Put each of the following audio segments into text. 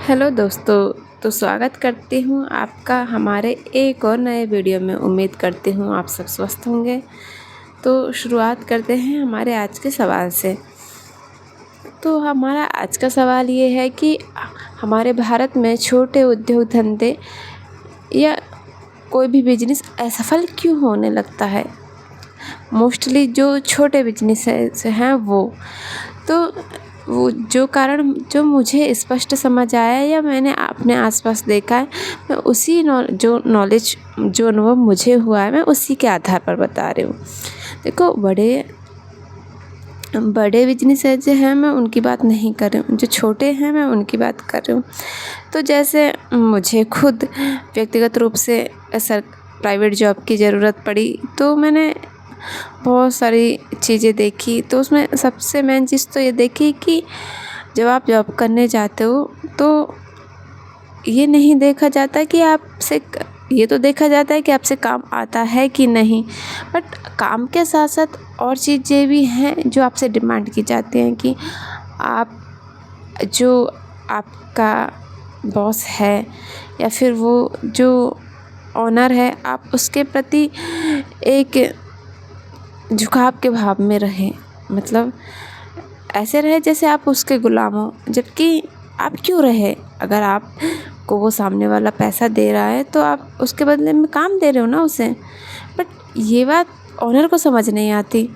Hello दोस्तों, तो स्वागत करती हूँ आपका हमारे एक और नए वीडियो में। उम्मीद करती हूँ आप सब स्वस्थ होंगे। तो शुरुआत करते हैं हमारे आज के सवाल से। तो हमारा आज का सवाल ये है कि हमारे भारत में छोटे उद्योग धंधे या कोई भी बिजनेस असफल क्यों होने लगता है। मोस्टली जो छोटे बिजनेस हैं वो जो कारण जो मुझे स्पष्ट समझ आया या मैंने अपने आसपास देखा है, मैं उसी नॉलेज जो अनुभव मुझे हुआ है मैं उसी के आधार पर बता रही हूँ। देखो, बड़े बिजनेस जो हैं मैं उनकी बात नहीं कर रही हूँ, जो छोटे हैं मैं उनकी बात कर रही हूँ। तो जैसे मुझे खुद व्यक्तिगत रूप से प्राइवेट जॉब की ज़रूरत पड़ी, तो मैंने बहुत सारी चीज़ें देखी। तो उसमें सबसे मेन चीज़ तो ये देखी कि जब आप जॉब करने जाते हो तो ये नहीं देखा जाता कि ये तो देखा जाता है कि आपसे काम आता है कि नहीं, बट काम के साथ साथ और चीज़ें भी हैं जो आपसे डिमांड की जाती हैं कि जो आपका बॉस है या फिर वो जो ऑनर है, आप उसके प्रति एक झुकाव के भाव में रहे। मतलब ऐसे रहे जैसे आप उसके गुलाम हो, जबकि आप क्यों रहे। अगर आपको वो सामने वाला पैसा दे रहा है तो आप उसके बदले में काम दे रहे हो ना उसे। बट ये बात ऑनर को समझ नहीं आती।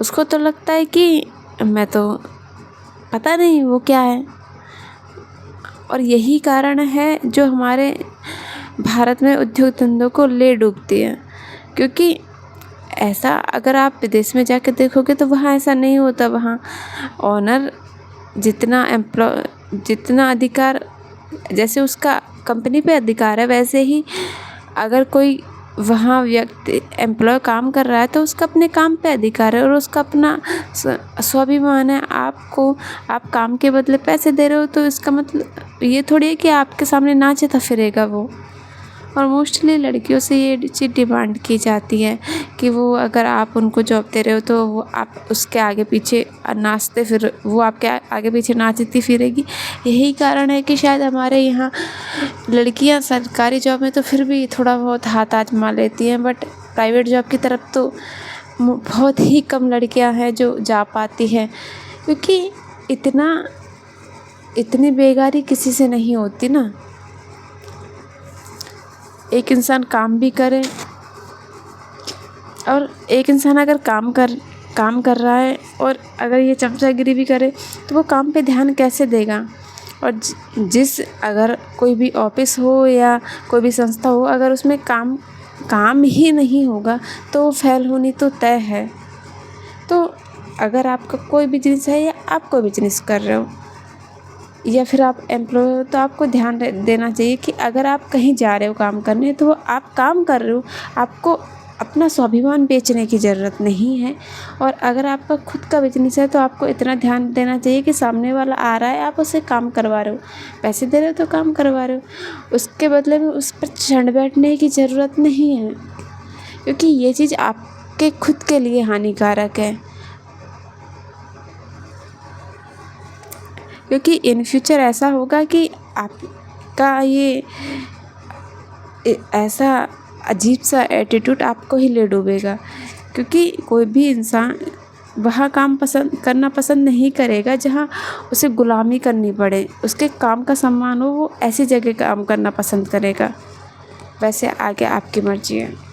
उसको तो लगता है कि मैं तो पता नहीं वो क्या है। और यही कारण है जो हमारे भारत में उद्योग धंधों को ले डूबती है। क्योंकि ऐसा अगर आप विदेश में जाकर देखोगे तो वहाँ ऐसा नहीं होता। वहाँ ऑनर जितना अधिकार, जैसे उसका कंपनी पे अधिकार है, वैसे ही अगर कोई वहाँ व्यक्ति एम्प्लॉय काम कर रहा है तो उसका अपने काम पे अधिकार है और उसका अपना स्वाभिमान है। आप काम के बदले पैसे दे रहे हो, तो इसका मतलब ये थोड़ी है कि आपके सामने नाचता फिरेगा वो। और मोस्टली लड़कियों से ये चीज़ डिमांड की जाती है कि वो अगर आप उनको जॉब दे रहे हो तो वो आप उसके आगे पीछे वो आपके आगे पीछे नाचती फिरेगी। यही कारण है कि शायद हमारे यहाँ लड़कियां सरकारी जॉब में तो फिर भी थोड़ा बहुत हाथ आजमा लेती हैं, बट प्राइवेट जॉब की तरफ तो बहुत ही कम लड़कियां हैं जो जा पाती हैं। क्योंकि इतनी बेगारी किसी से नहीं होती ना। एक इंसान काम भी करे, और एक इंसान अगर काम कर रहा है और अगर ये चमचागिरी भी करे तो वो काम पे ध्यान कैसे देगा। और अगर कोई भी ऑफिस हो या कोई भी संस्था हो, अगर उसमें काम ही नहीं होगा तो वो फेल होनी तो तय है। तो अगर आपका कोई बिजनेस है या आप कोई बिजनेस कर रहे हो या फिर आप एम्प्लॉय हो, तो आपको ध्यान देना चाहिए कि अगर आप कहीं जा रहे हो काम करने, तो आप काम कर रहे हो, आपको अपना स्वाभिमान बेचने की ज़रूरत नहीं है। और अगर आपका खुद का बिजनेस है तो आपको इतना ध्यान देना चाहिए कि सामने वाला आ रहा है, आप उससे काम करवा रहे हो, पैसे दे रहे हो तो काम करवा रहे हो, उसके बदले में उस पर चढ़ बैठने की ज़रूरत नहीं है। क्योंकि ये चीज़ आपके खुद के लिए हानिकारक है। क्योंकि इन फ्यूचर ऐसा होगा कि आपका ये ऐसा अजीब सा एटीट्यूड आपको ही ले डूबेगा। क्योंकि कोई भी इंसान वहाँ काम करना पसंद नहीं करेगा जहाँ उसे गुलामी करनी पड़े, उसके काम का सम्मान हो। वो ऐसी जगह काम करना पसंद करेगा। वैसे आगे आपकी मर्जी है।